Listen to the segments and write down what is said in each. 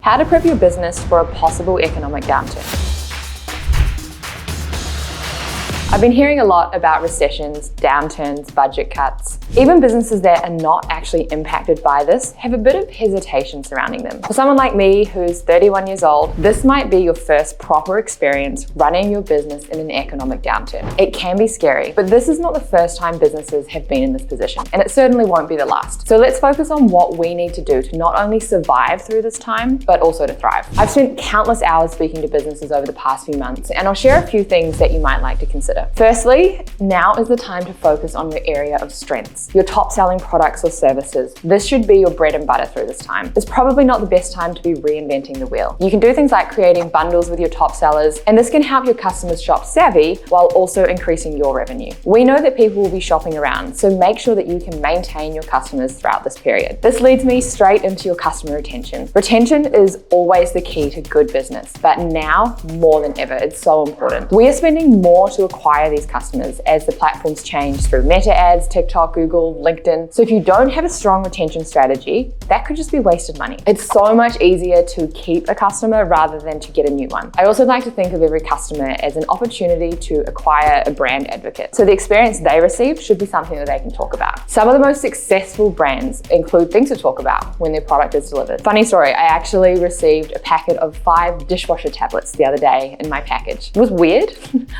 How to prep your business for a possible economic downturn. I've been hearing a lot about recessions, downturns, budget cuts. Even businesses that are not actually impacted by this have a bit of hesitation surrounding them. For someone like me who's 31 years old, this might be your first proper experience running your business in an economic downturn. It can be scary, but this is not the first time businesses have been in this position, and it certainly won't be the last. So let's focus on what we need to do to not only survive through this time, but also to thrive. I've spent countless hours speaking to businesses over the past few months, and I'll share a few things that you might like to consider. Firstly, now is the time to focus on your area of strengths, your top selling products or services. This should be your bread and butter through this time. It's probably not the best time to be reinventing the wheel. You can do things like creating bundles with your top sellers, and this can help your customers shop savvy while also increasing your revenue. We know that people will be shopping around, so make sure that you can maintain your customers throughout this period. This leads me straight into your customer retention. Retention is always the key to good business, but now more than ever, it's so important. We are spending more to acquire these customers as the platforms change through Meta ads, TikTok, Google, LinkedIn. So if you don't have a strong retention strategy, that could just be wasted money. It's so much easier to keep a customer rather than to get a new one. I also like to think of every customer as an opportunity to acquire a brand advocate. So the experience they receive should be something that they can talk about. Some of the most successful brands include things to talk about when their product is delivered. Funny story, I actually received a packet of 5 dishwasher tablets the other day in my package. It was weird,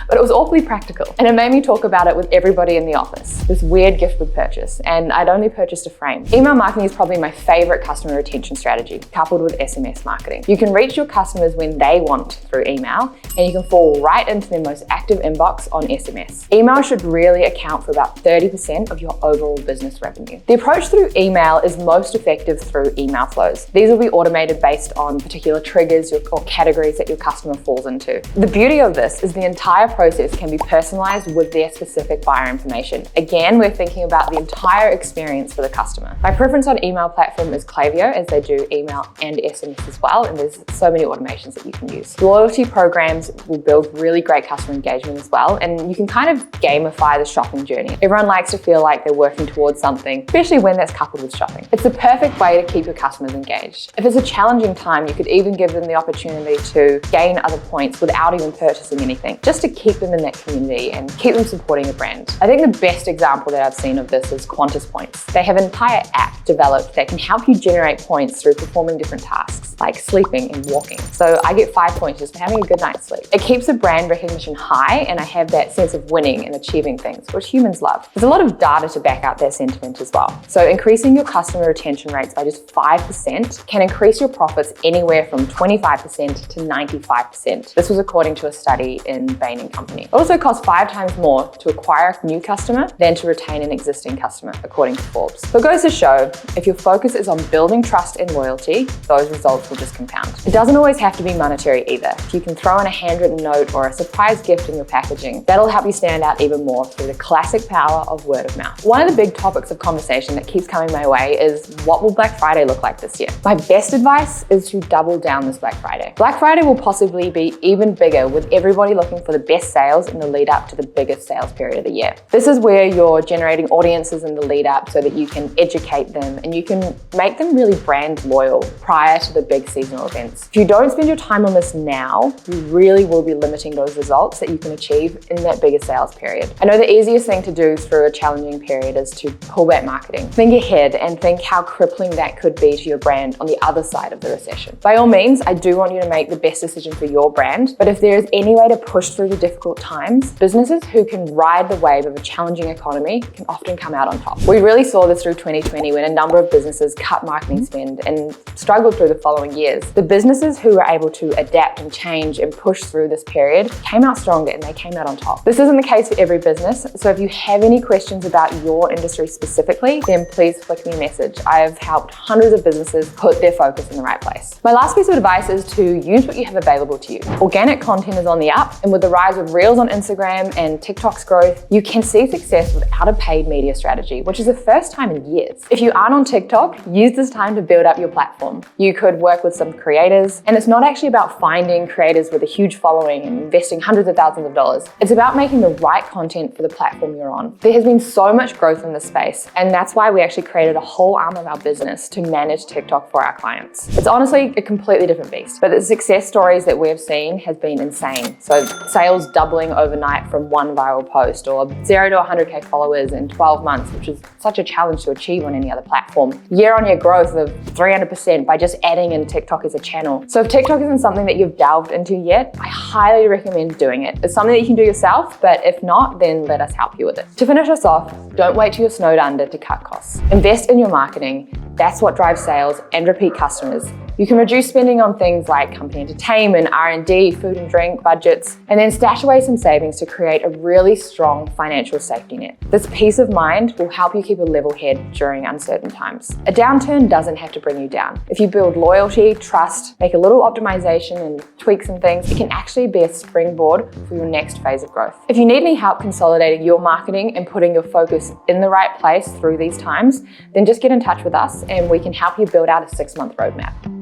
but it was awfully practical. And it made me talk about it with everybody in the office. This weird gift with purchase, and I'd only purchased a frame. Email marketing is probably my favorite customer retention strategy, coupled with SMS marketing. You can reach your customers when they want through email, and you can fall right into their most active inbox on SMS. Email should really account for about 30% of your overall business revenue. The approach through email is most effective through email flows. These will be automated based on particular triggers or categories that your customer falls into. The beauty of this is the entire process can be personalized with their specific buyer information. Again, we're thinking about the entire experience for the customer. My preference on email platform is Klaviyo, as they do email and SMS as well, and there's so many automations that you can use. Loyalty programs will build really great customer engagement as well, and you can kind of gamify the shopping journey. Everyone likes to feel like they're working towards something, especially when that's coupled with shopping. It's the perfect way to keep your customers engaged. If it's a challenging time, you could even give them the opportunity to gain other points without even purchasing anything, just to keep them in that community and keep them supporting a brand. I think the best example that I've seen of this is Qantas Points. They have an entire app developed that can help you generate points through performing different tasks, like sleeping and walking. So I get 5 points just for having a good night's sleep. It keeps the brand recognition high, and I have that sense of winning and achieving things, which humans love. There's a lot of data to back up that sentiment as well. So increasing your customer retention rates by just 5% can increase your profits anywhere from 25% to 95%. This was according to a study in Bain & Company. It also costs 5 times more to acquire a new customer than to retain an existing customer, according to Forbes. So it goes to show, if your focus is on building trust and loyalty, those results will just compound. It doesn't always have to be monetary either. If you can throw in a handwritten note or a surprise gift in your packaging, that'll help you stand out even more through the classic power of word of mouth. One of the big topics of conversation that keeps coming my way is, what will Black Friday look like this year? My best advice is to double down this Black Friday. Black Friday will possibly be even bigger, with everybody looking for the best sales in the lead up to the biggest sales period of the year. This is where you're generating audiences in the lead up so that you can educate them and you can make them really brand loyal prior to the big seasonal events. If you don't spend your time on this now, you really will be limiting those results that you can achieve in that bigger sales period. I know the easiest thing to do through a challenging period is to pull back marketing. Think ahead and think how crippling that could be to your brand on the other side of the recession. By all means, I do want you to make the best decision for your brand, but if there is any way to push through the difficult times, businesses who can ride the wave of a challenging economy can often come out on top. We really saw this through 2020 when a number of businesses cut marketing spend and struggled through the following years. The businesses who were able to adapt and change and push through this period came out stronger, and they came out on top. This isn't the case for every business, so if you have any questions about your industry specifically, then please flick me a message. I have helped hundreds of businesses put their focus in the right place. My last piece of advice is to use what you have available to you. Organic content is on the up, and with the rise of Reels on Instagram Instagram and TikTok's growth, you can see success without a paid media strategy, which is the first time in years. If you aren't on TikTok, use this time to build up your platform. You could work with some creators, and it's not actually about finding creators with a huge following and investing hundreds of thousands of dollars. It's about making the right content for the platform you're on. There has been so much growth in this space, and that's why we actually created a whole arm of our business to manage TikTok for our clients. It's honestly a completely different beast, but the success stories that we have seen has been insane. So sales doubling overnight from one viral post, or 0 to 100K followers in 12 months, which is such a challenge to achieve on any other platform. Year-on-year growth of 300% by just adding in TikTok as a channel. So if TikTok isn't something that you've delved into yet, I highly recommend doing it. It's something that you can do yourself, but if not, then let us help you with it. To finish us off, don't wait till you're snowed under to cut costs. Invest in your marketing. That's what drives sales and repeat customers. You can reduce spending on things like company entertainment, R&D, food and drink budgets, and then stash away some savings to create a really strong financial safety net. This peace of mind will help you keep a level head during uncertain times. A downturn doesn't have to bring you down. If you build loyalty, trust, make a little optimization and tweak some things, it can actually be a springboard for your next phase of growth. If you need any help consolidating your marketing and putting your focus in the right place through these times, then just get in touch with us and we can help you build out a 6-month roadmap.